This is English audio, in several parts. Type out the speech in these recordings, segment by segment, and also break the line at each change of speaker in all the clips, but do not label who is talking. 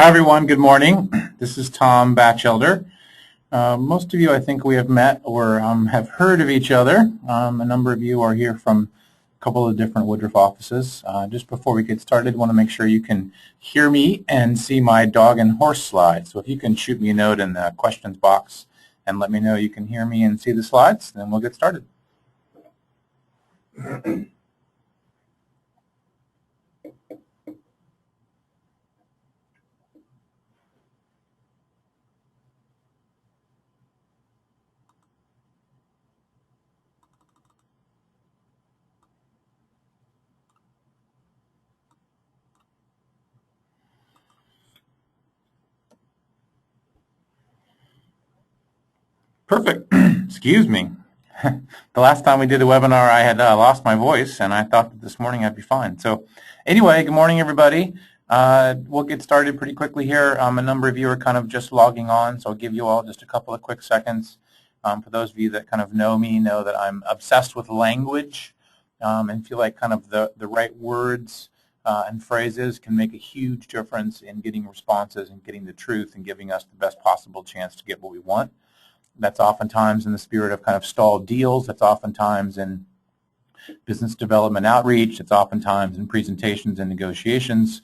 Hi, everyone. Good morning. This is Tom Batchelder. Most of you, I think, we have met or have heard of each other. A number of you are here from a couple of different Woodruff offices. Just before we get started, I want to make sure you can hear me and see my dog and horse slides. So if you can shoot me a note in the questions box and let me know you can hear me and see the slides, then we'll get started. Perfect. Excuse me. The last time we did a webinar, I had lost my voice, and I thought that this morning I'd be fine. So anyway, good morning, everybody. We'll get started pretty quickly here. A number of you are kind of just logging on, so I'll give you all just a couple of quick seconds. For those of you that kind of know me, know that I'm obsessed with language and feel like kind of the right words and phrases can make a huge difference in getting responses and getting the truth and giving us the best possible chance to get what we want. That's oftentimes in the spirit of kind of stalled deals. That's oftentimes in business development outreach. It's oftentimes in presentations and negotiations.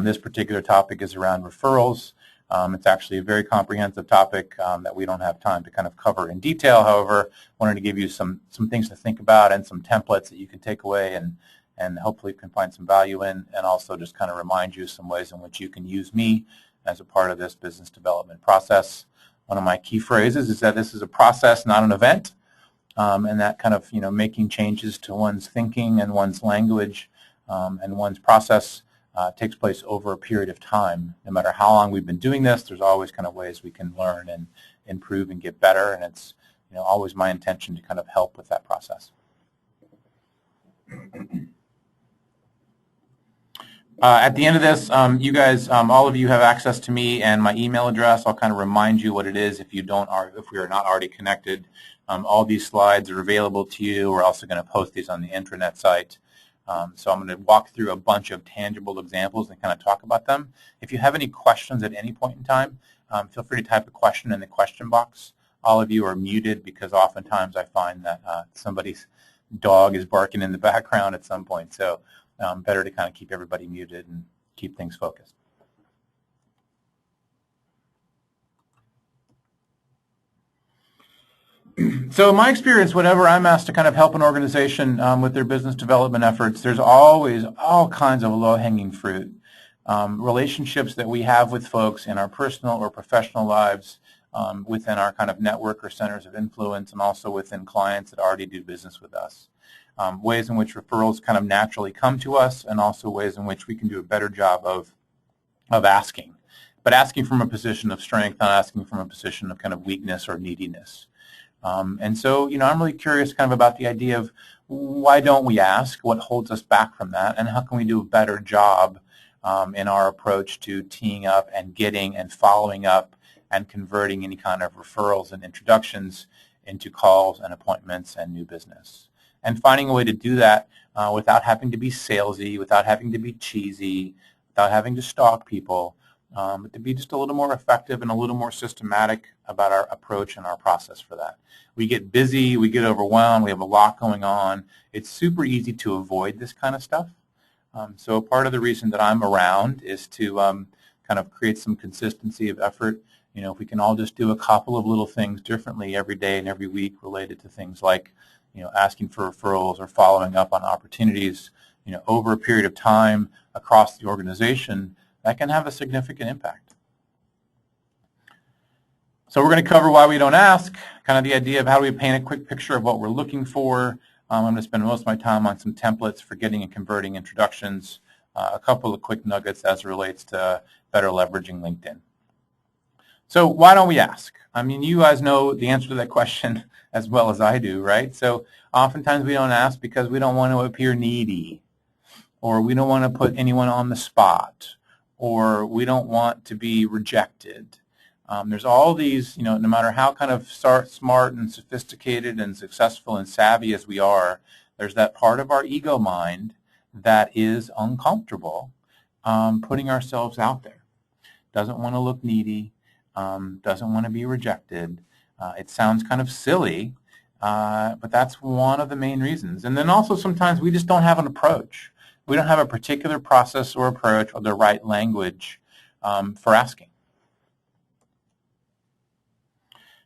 This particular topic is around referrals. It's actually a very comprehensive topic that we don't have time to kind of cover in detail. However, I wanted to give you some things to think about and some templates that you can take away and hopefully you can find some value in, and also just kind of remind you some ways in which you can use me as a part of this business development process. One of my key phrases is that this is a process, not an event, and that kind of, making changes to one's thinking and one's language and one's process takes place over a period of time. No matter how long we've been doing this, there's always kind of ways we can learn and improve and get better, and it's always my intention to kind of help with that process. At the end of this, you guys, all of you have access to me and my email address. I'll kind of remind you what it is if we are not already connected. All these slides are available to you. We're also going to post these on the intranet site. So I'm going to walk through a bunch of tangible examples and kind of talk about them. If you have any questions at any point in time, feel free to type a question in the question box. All of you are muted because oftentimes I find that somebody's dog is barking in the background at some point. So better to kind of keep everybody muted and keep things focused. So in my experience, whenever I'm asked to kind of help an organization with their business development efforts, there's always all kinds of low-hanging fruit. Relationships that we have with folks in our personal or professional lives, within our kind of network or centers of influence, and also within clients that already do business with us. Ways in which referrals kind of naturally come to us, and also ways in which we can do a better job of asking. But asking from a position of strength, not asking from a position of kind of weakness or neediness. And so, I'm really curious kind of about the idea of why don't we ask, what holds us back from that, and how can we do a better job in our approach to teeing up and getting and following up and converting any kind of referrals and introductions into calls and appointments and new business. And finding a way to do that without having to be salesy, without having to be cheesy, without having to stalk people, but to be just a little more effective and a little more systematic about our approach and our process for that. We get busy, we get overwhelmed, we have a lot going on. It's super easy to avoid this kind of stuff. So part of the reason that I'm around is to kind of create some consistency of effort. If we can all just do a couple of little things differently every day and every week related to things like asking for referrals or following up on opportunities, over a period of time across the organization, that can have a significant impact. So we're going to cover why we don't ask, kind of the idea of how do we paint a quick picture of what we're looking for. I'm going to spend most of my time on some templates for getting and converting introductions, a couple of quick nuggets as it relates to better leveraging LinkedIn. So why don't we ask? I mean, you guys know the answer to that question as well as I do, right? So oftentimes we don't ask because we don't want to appear needy, or we don't want to put anyone on the spot, or we don't want to be rejected. There's all these, no matter how kind of smart and sophisticated and successful and savvy as we are, there's that part of our ego mind that is uncomfortable putting ourselves out there. doesn't want to look needy, doesn't want to be rejected. It sounds kind of silly, but that's one of the main reasons. And then also sometimes we just don't have an approach. We don't have a particular process or approach or the right language for asking.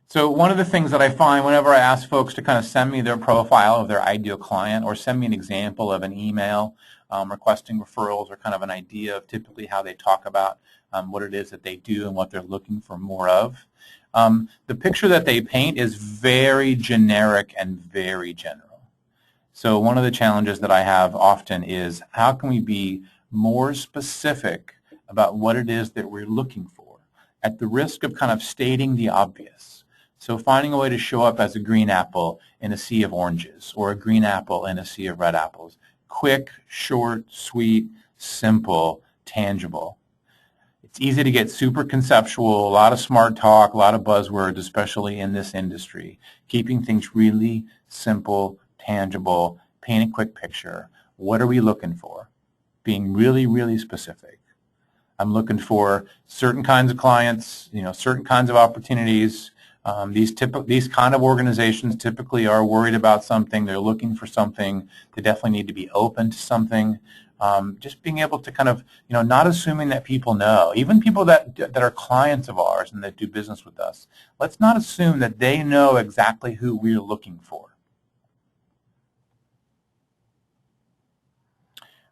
So one of the things that I find whenever I ask folks to kind of send me their profile of their ideal client or send me an example of an email requesting referrals or kind of an idea of typically how they talk about what it is that they do and what they're looking for more of, the picture that they paint is very generic and very general. So one of the challenges that I have often is how can we be more specific about what it is that we're looking for at the risk of kind of stating the obvious. So finding a way to show up as a green apple in a sea of oranges or a green apple in a sea of red apples. Quick, short, sweet, simple, tangible. It's easy to get super conceptual, a lot of smart talk, a lot of buzzwords, especially in this industry. Keeping things really simple, tangible, paint a quick picture. What are we looking for? Being really, really specific. I'm looking for certain kinds of clients, certain kinds of opportunities. These kind of organizations typically are worried about something. They're looking for something. They definitely need to be open to something. Just being able to kind of, not assuming that people know. Even people that are clients of ours and that do business with us, let's not assume that they know exactly who we're looking for.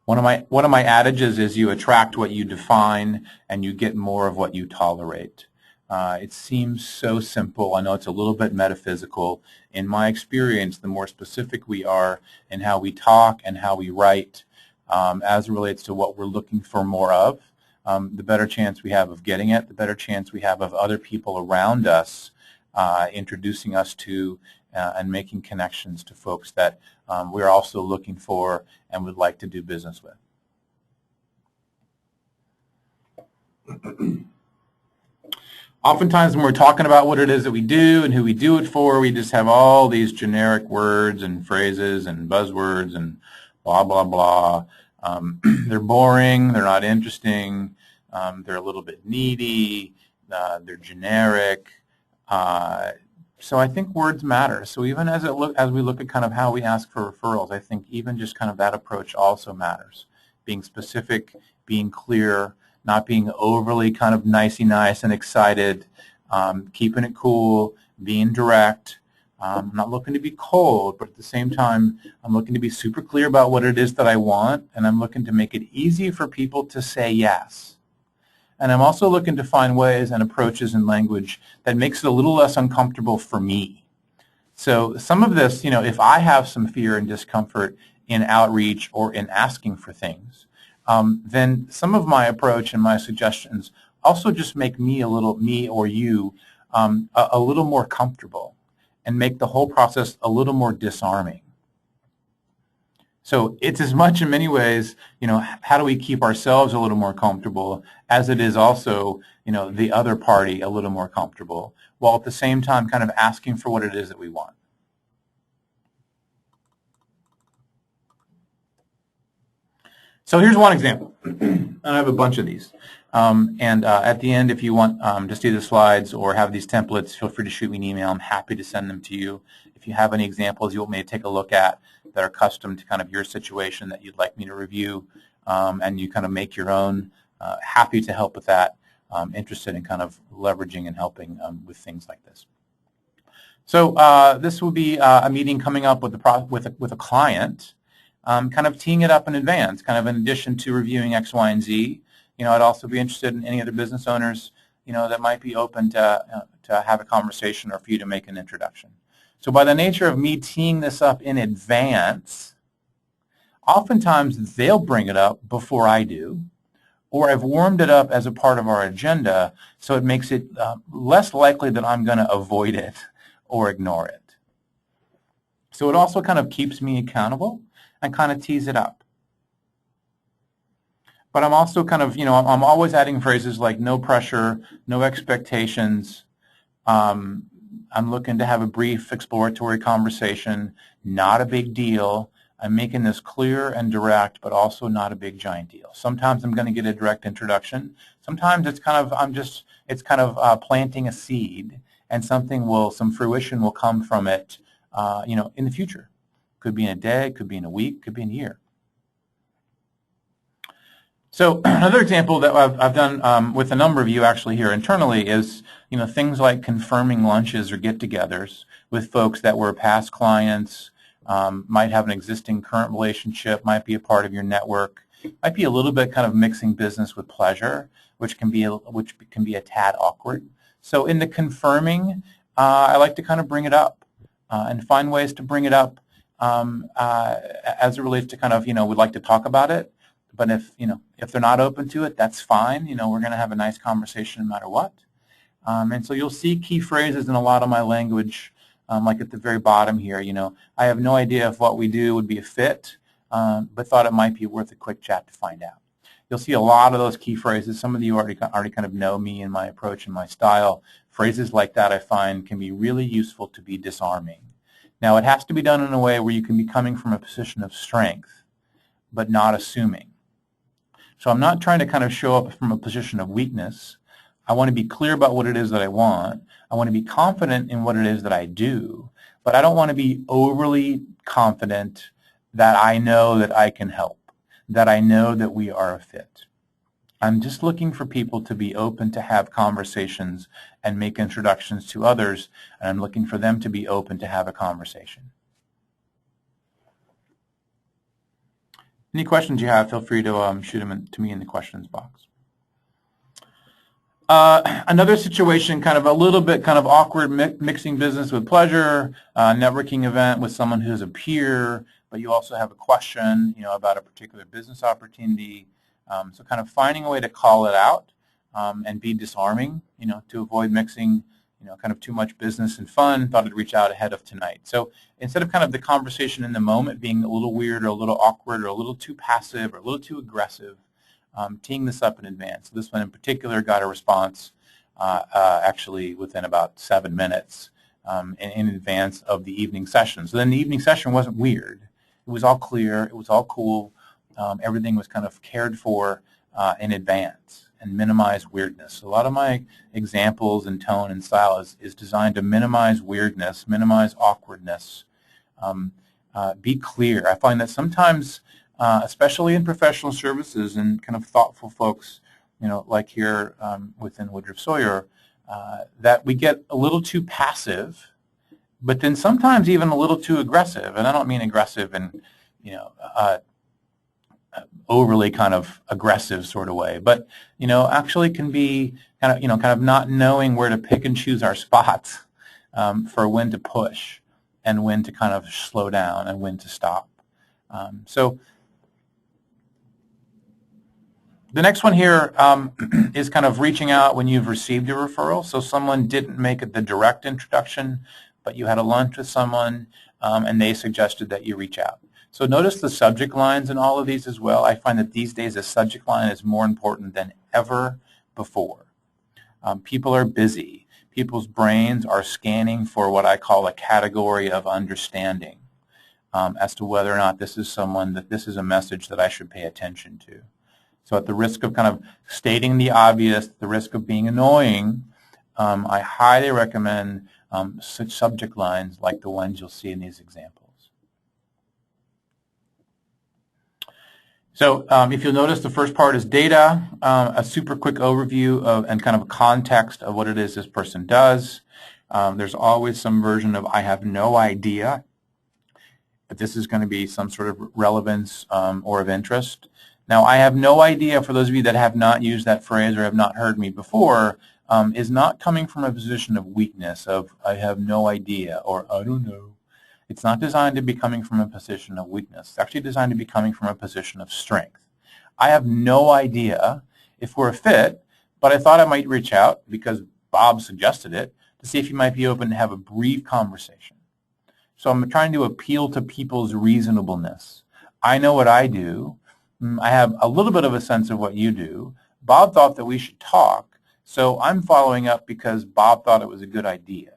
One of my adages is you attract what you define and you get more of what you tolerate. It seems so simple. I know it's a little bit metaphysical. In my experience, the more specific we are in how we talk and how we write as it relates to what we're looking for more of, the better chance we have of getting it, the better chance we have of other people around us introducing us to and making connections to folks that we're also looking for and would like to do business with. Oftentimes when we're talking about what it is that we do and who we do it for, we just have all these generic words and phrases and buzzwords and blah, blah, blah. They're boring, they're not interesting, they're a little bit needy, they're generic. So I think words matter. So even as we look at kind of how we ask for referrals, I think even just kind of that approach also matters. Being specific, being clear, not being overly kind of nicey nice and excited, keeping it cool, being direct. I'm not looking to be cold, but at the same time, I'm looking to be super clear about what it is that I want, and I'm looking to make it easy for people to say yes. And I'm also looking to find ways and approaches and language that makes it a little less uncomfortable for me. So some of this, if I have some fear and discomfort in outreach or in asking for things, then some of my approach and my suggestions also just make me or you, a little more comfortable and make the whole process a little more disarming. So it's as much in many ways, how do we keep ourselves a little more comfortable as it is also, the other party a little more comfortable, while at the same time kind of asking for what it is that we want. So here's one example, and I have a bunch of these. At the end, if you want to see the slides or have these templates, feel free to shoot me an email. I'm happy to send them to you. If you have any examples you want me to take a look at that are custom to kind of your situation that you'd like me to review, and you kind of make your own, happy to help with that. Interested in kind of leveraging and helping with things like this. So this will be a meeting coming up with a client. Kind of teeing it up in advance, kind of in addition to reviewing X, Y, and Z. I'd also be interested in any other business owners, that might be open to have a conversation or for you to make an introduction. So by the nature of me teeing this up in advance, oftentimes they'll bring it up before I do, or I've warmed it up as a part of our agenda, so it makes it less likely that I'm going to avoid it or ignore it. So it also kind of keeps me accountable and kind of tease it up. But I'm also kind of, I'm always adding phrases like no pressure, no expectations. I'm looking to have a brief exploratory conversation, not a big deal. I'm making this clear and direct, but also not a big giant deal. Sometimes I'm going to get a direct introduction. Sometimes it's kind of planting a seed, and some fruition will come from it, in the future. Could be in a day, could be in a week, could be in a year. So another example that I've done with a number of you actually here internally is, things like confirming lunches or get-togethers with folks that were past clients, might have an existing current relationship, might be a part of your network, might be a little bit kind of mixing business with pleasure, which can be a tad awkward. So in the confirming, I like to kind of bring it up and find ways to bring it up as it relates to kind of, we'd like to talk about it. But if they're not open to it, that's fine. We're going to have a nice conversation no matter what. And so you'll see key phrases in a lot of my language, like at the very bottom here. I have no idea if what we do would be a fit, but thought it might be worth a quick chat to find out. You'll see a lot of those key phrases. Some of you already kind of know me and my approach and my style. Phrases like that I find can be really useful to be disarming. Now it has to be done in a way where you can be coming from a position of strength, but not assuming. So I'm not trying to kind of show up from a position of weakness. I want to be clear about what it is that I want. I want to be confident in what it is that I do, but I don't want to be overly confident that I know that I can help, that I know that we are a fit. I'm just looking for people to be open to have conversations and make introductions to others, and I'm looking for them to be open to have a conversation. Any questions you have, feel free to shoot them to me in the questions box. Another situation, kind of a little bit kind of awkward, mixing business with pleasure, networking event with someone who's a peer, but you also have a question, about a particular business opportunity. So kind of finding a way to call it out and be disarming, to avoid mixing, kind of too much business and fun. Thought I'd reach out ahead of tonight. So instead of kind of the conversation in the moment being a little weird or a little awkward or a little too passive or a little too aggressive, teeing this up in advance. So this one in particular got a response actually within about 7 minutes in advance of the evening session. So then the evening session wasn't weird. It was all clear. It was all cool. Everything was kind of cared for in advance and minimize weirdness. So a lot of my examples and tone and style is designed to minimize weirdness, minimize awkwardness, be clear. I find that sometimes, especially in professional services and kind of thoughtful folks, like here within Woodruff Sawyer, that we get a little too passive, but then sometimes even a little too aggressive. And I don't mean aggressive in, overly kind of aggressive sort of way, but actually can be kind of not knowing where to pick and choose our spots for when to push and when to kind of slow down and when to stop. So the next one here is kind of reaching out when you've received a referral. So someone didn't make it the direct introduction, but you had a lunch with someone and they suggested that you reach out. So notice the subject lines in all of these as well. I find that these days a subject line is more important than ever before. People are busy. People's brains are scanning for what I call a category of understanding as to whether or not this is a message that I should pay attention to. So at the risk of kind of stating the obvious, the risk of being annoying, I highly recommend such subject lines like the ones you'll see in these examples. So if you'll notice, the first part is data, a super quick overview of and kind of a context of what it is this person does. There's always some version of I have no idea if this is going to be some sort of relevance or of interest. Now, I have no idea, for those of you that have not used that phrase or have not heard me before, is not coming from a position of weakness, of I have no idea or I don't know. It's not designed to be coming from a position of weakness. It's actually designed to be coming from a position of strength. I have no idea if we're a fit, but I thought I might reach out because Bob suggested it to see if you might be open to have a brief conversation. So I'm trying to appeal to people's reasonableness. I know what I do. I have a little bit of a sense of what you do. Bob thought that we should talk, so I'm following up because Bob thought it was a good idea,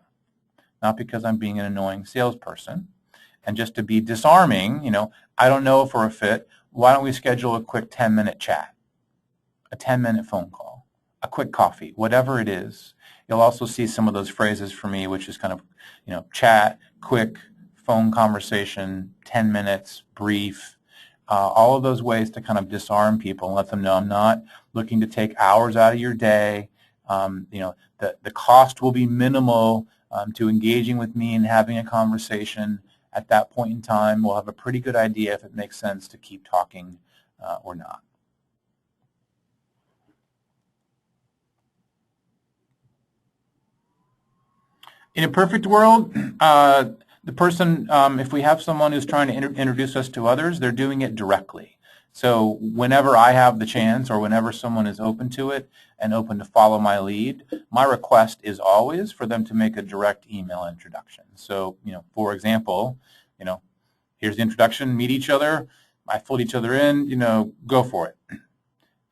not because I'm being an annoying salesperson. And just to be disarming, I don't know if we're a fit. Why don't we schedule a quick 10-minute chat, a 10-minute phone call, a quick coffee, whatever it is. You'll also see some of those phrases for me, which is kind of, chat, quick, phone conversation, 10 minutes, brief, all of those ways to kind of disarm people and let them know I'm not looking to take hours out of your day. The cost will be minimal to engaging with me and having a conversation. At that point in time, we'll have a pretty good idea if it makes sense to keep talking or not. In a perfect world, the person, if we have someone who's trying to introduce us to others, they're doing it directly. So whenever I have the chance or whenever someone is open to it and open to follow my lead, my request is always for them to make a direct email introduction. So, for example, here's the introduction, meet each other, I fold each other in, go for it.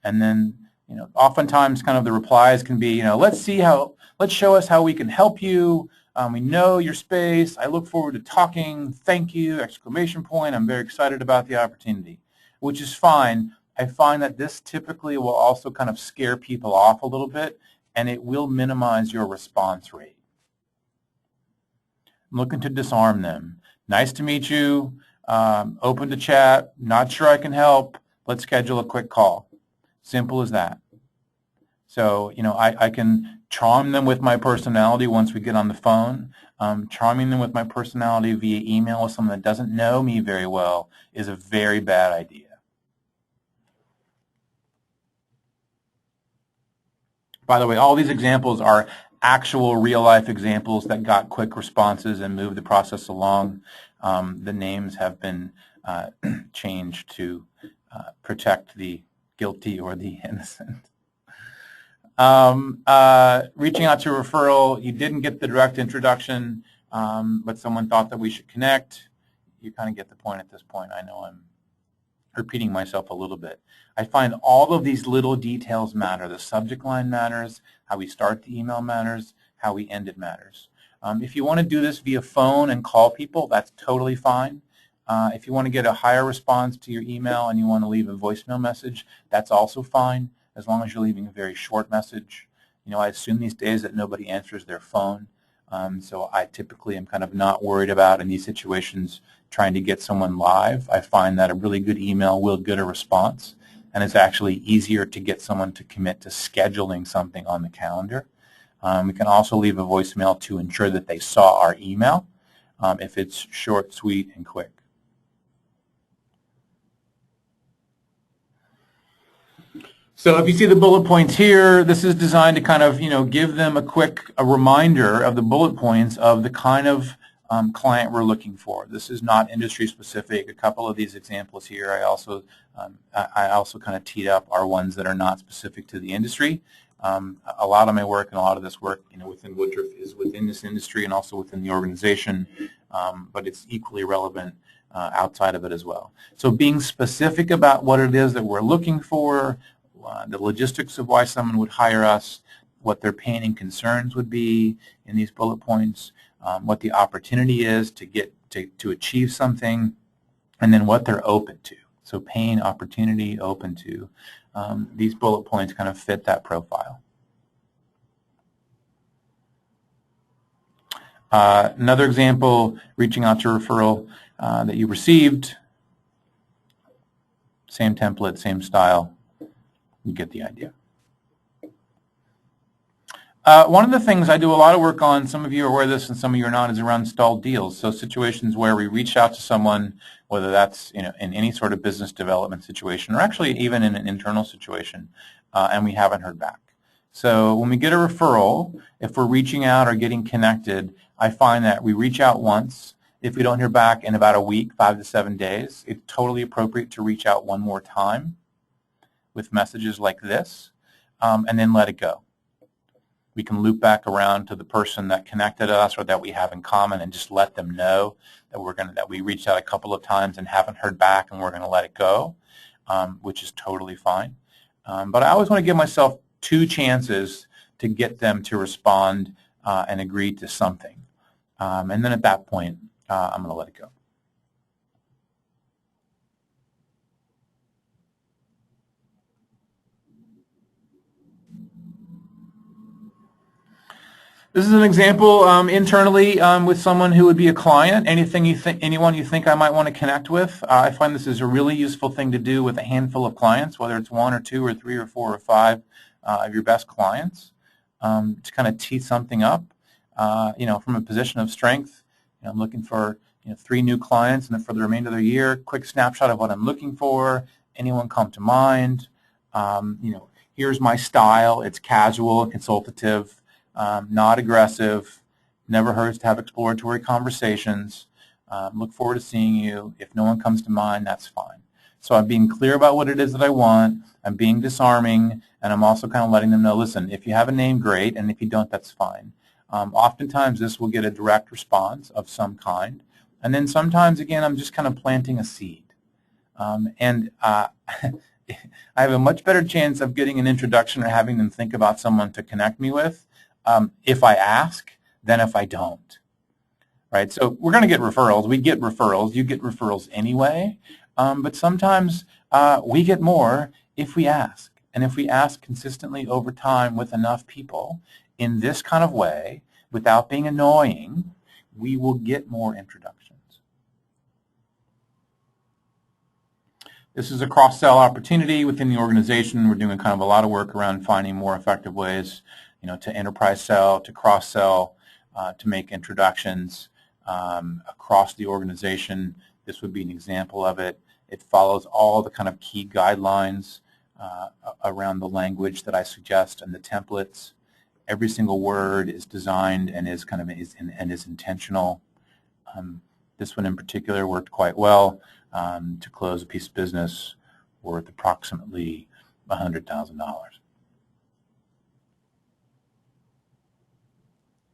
And then, oftentimes kind of the replies can be, let's show us how we can help you. We know your space. I look forward to talking. Thank you! Exclamation point. I'm very excited about the opportunity, which is fine. I find that this typically will also kind of scare people off a little bit, and it will minimize your response rate. I'm looking to disarm them. Nice to meet you. Open to chat. Not sure I can help. Let's schedule a quick call. Simple as that. So, I can charm them with my personality once we get on the phone. Charming them with my personality via email with someone that doesn't know me very well is a very bad idea. By the way, all these examples are actual real-life examples that got quick responses and moved the process along. The names have been changed to protect the guilty or the innocent. Reaching out to a referral, you didn't get the direct introduction, but someone thought that we should connect. You kind of get the point at this point. I know I'm repeating myself a little bit. I find all of these little details matter. The subject line matters, how we start the email matters, how we end it matters. If you want to do this via phone and call people, that's totally fine. If you want to get a higher response to your email and you want to leave a voicemail message, that's also fine, as long as you're leaving a very short message. I assume these days that nobody answers their phone, so I typically am kind of not worried about, in these situations, trying to get someone live. I find that a really good email will get a response, and it's actually easier to get someone to commit to scheduling something on the calendar. We can also leave a voicemail to ensure that they saw our email, if it's short, sweet, and quick. So if you see the bullet points here, this is designed to kind of, give them a reminder of the bullet points of the kind of client we're looking for. This is not industry specific. A couple of these examples here, I also kind of teed up are ones that are not specific to the industry. A lot of my work and a lot of this work, within Woodruff is within this industry and also within the organization, but it's equally relevant outside of it as well. So being specific about what it is that we're looking for, the logistics of why someone would hire us, what their pain and concerns would be in these bullet points, what the opportunity is to achieve something, and then what they're open to. So pain, opportunity, open to. These bullet points kind of fit that profile. Another example, reaching out to a referral that you received. Same template, same style. You get the idea. One of the things I do a lot of work on, some of you are aware of this and some of you are not, is around stalled deals. So situations where we reach out to someone, whether that's in any sort of business development situation or actually even in an internal situation, and we haven't heard back. So when we get a referral, if we're reaching out or getting connected, I find that we reach out once. If we don't hear back in about a week, 5 to 7 days, it's totally appropriate to reach out one more time with messages like this, and then let it go. We can loop back around to the person that connected us or that we have in common and just let them know that we reached out a couple of times and haven't heard back and we're going to let it go, which is totally fine. But I always want to give myself 2 chances to get them to respond and agree to something. And then at that point, I'm going to let it go. This is an example internally with someone who would be a client. Anyone you think I might want to connect with. I find this is a really useful thing to do with a handful of clients, whether it's one or two or three or four or five of your best clients, to kind of tee something up. From a position of strength. I'm looking for 3 new clients, and for the remainder of the year, quick snapshot of what I'm looking for. Anyone come to mind? Here's my style. It's casual, consultative. Not aggressive, never hurts to have exploratory conversations. Look forward to seeing you. If no one comes to mind, that's fine. So I'm being clear about what it is that I want. I'm being disarming, and I'm also kind of letting them know, listen, if you have a name, great, and if you don't, that's fine. Oftentimes this will get a direct response of some kind, and then sometimes, again, I'm just kind of planting a seed. I have a much better chance of getting an introduction or having them think about someone to connect me with if I ask than if I don't, right? So we're going to get referrals. We get referrals. You get referrals anyway, but sometimes we get more if we ask. And if we ask consistently over time with enough people in this kind of way, without being annoying, we will get more introductions. This is a cross-sell opportunity within the organization. We're doing kind of a lot of work around finding more effective ways to enterprise sell, to cross-sell, to make introductions across the organization. This would be an example of it. It follows all the kind of key guidelines around the language that I suggest and the templates. Every single word is designed and is intentional. This one in particular worked quite well to close a piece of business worth approximately $100,000.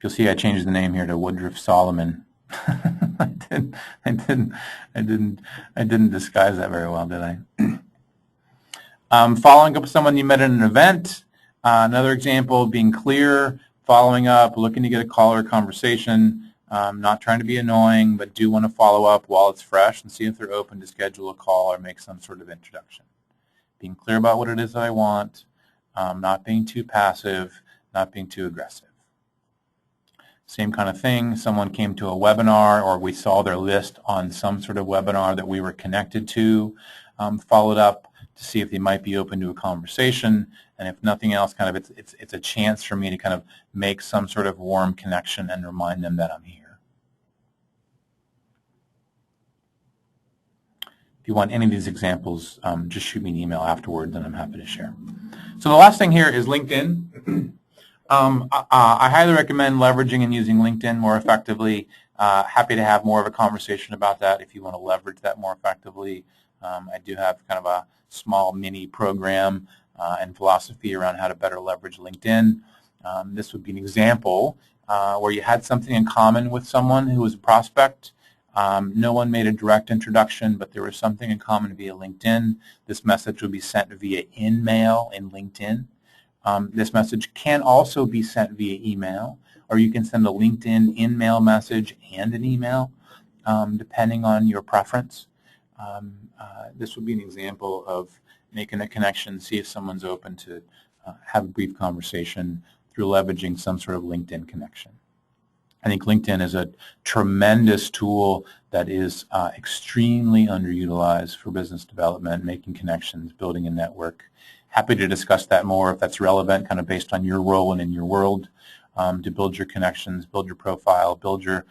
You'll see I changed the name here to Woodruff Solomon. I didn't disguise that very well, did I? Following up with someone you met at an event. Another example, being clear, following up, looking to get a call or a conversation, not trying to be annoying, but do want to follow up while it's fresh and see if they're open to schedule a call or make some sort of introduction. Being clear about what it is that I want, not being too passive, not being too aggressive. Same kind of thing, someone came to a webinar or we saw their list on some sort of webinar that we were connected to, followed up to see if they might be open to a conversation, and if nothing else, kind of it's a chance for me to kind of make some sort of warm connection and remind them that I'm here. If you want any of these examples, just shoot me an email afterwards and I'm happy to share. So the last thing here is LinkedIn. I highly recommend leveraging and using LinkedIn more effectively. Happy to have more of a conversation about that if you want to leverage that more effectively. I do have kind of a small mini program and philosophy around how to better leverage LinkedIn. This would be an example where you had something in common with someone who was a prospect. No one made a direct introduction, but there was something in common via LinkedIn. This message would be sent via InMail in LinkedIn. This message can also be sent via email, or you can send a LinkedIn InMail message and an email, depending on your preference. This would be an example of making a connection, see if someone's open to have a brief conversation through leveraging some sort of LinkedIn connection. I think LinkedIn is a tremendous tool that is extremely underutilized for business development, making connections, building a network. Happy to discuss that more if that's relevant, kind of based on your role and in your world, to build your connections, build your profile, build your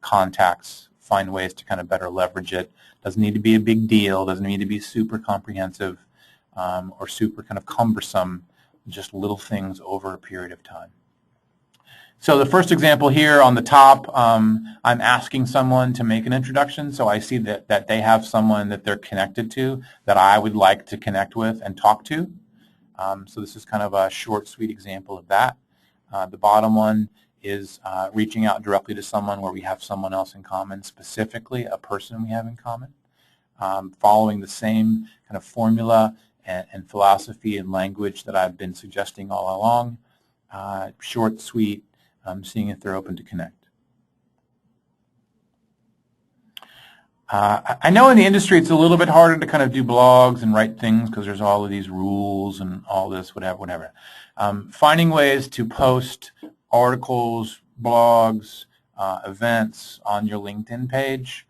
contacts, find ways to kind of better leverage it. Doesn't need to be a big deal, doesn't need to be super comprehensive or super kind of cumbersome, just little things over a period of time. So the first example here on the top, I'm asking someone to make an introduction, so I see that they have someone that they're connected to that I would like to connect with and talk to. So this is kind of a short, sweet example of that. The bottom one is reaching out directly to someone where we have someone else in common, specifically a person we have in common, following the same kind of formula and philosophy and language that I've been suggesting all along. Short, sweet, seeing if they're open to connect. I know in the industry it's a little bit harder to kind of do blogs and write things because there's all of these rules and all this, whatever. Finding ways to post articles, blogs, events on your LinkedIn page,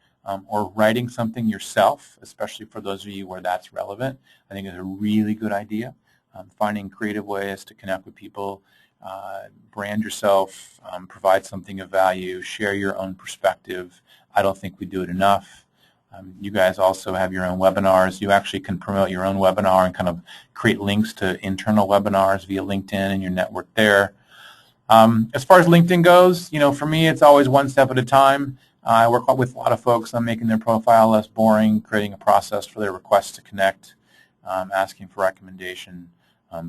or writing something yourself, especially for those of you where that's relevant, I think is a really good idea. Finding creative ways to connect with people, brand yourself, provide something of value, share your own perspective. I don't think we do it enough. You guys also have your own webinars. You actually can promote your own webinar and kind of create links to internal webinars via LinkedIn and your network there. As far as LinkedIn goes, for me, it's always one step at a time. I work with a lot of folks on making their profile less boring, creating a process for their requests to connect, asking for recommendation,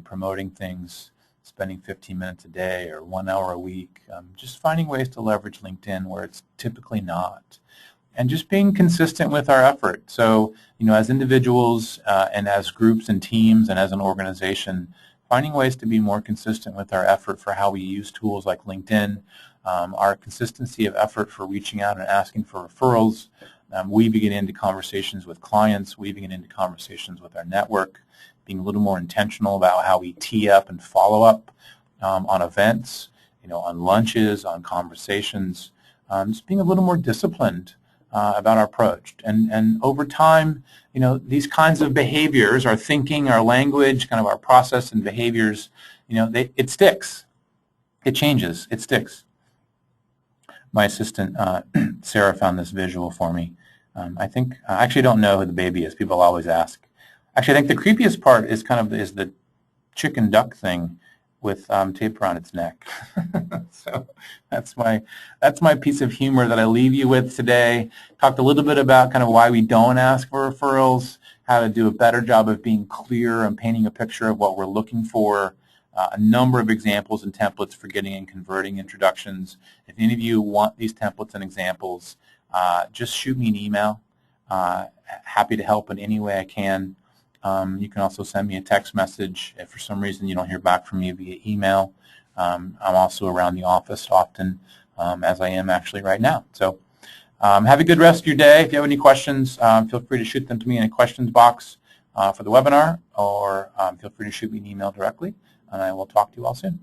promoting things, spending 15 minutes a day or 1 hour a week, just finding ways to leverage LinkedIn where it's typically not. And just being consistent with our effort. So, as individuals and as groups and teams and as an organization, finding ways to be more consistent with our effort for how we use tools like LinkedIn, our consistency of effort for reaching out and asking for referrals, weaving into conversations with clients, weaving into conversations with our network, being a little more intentional about how we tee up and follow up on events, on lunches, on conversations, just being a little more disciplined about our approach. And over time, these kinds of behaviors, our thinking, our language, kind of our process and behaviors, it sticks. It changes. It sticks. My assistant, Sarah, found this visual for me. I actually don't know who the baby is. People always ask. Actually, I think the creepiest part is is the chicken duck thing with tape around its neck. So that's my piece of humor that I leave you with today. Talked a little bit about kind of why we don't ask for referrals, how to do a better job of being clear and painting a picture of what we're looking for, a number of examples and templates for getting and converting introductions. If any of you want these templates and examples, just shoot me an email. Happy to help in any way I can. You can also send me a text message if for some reason you don't hear back from me via email. I'm also around the office often, as I am actually right now. So have a good rest of your day. If you have any questions, feel free to shoot them to me in a questions box for the webinar, or feel free to shoot me an email directly, and I will talk to you all soon.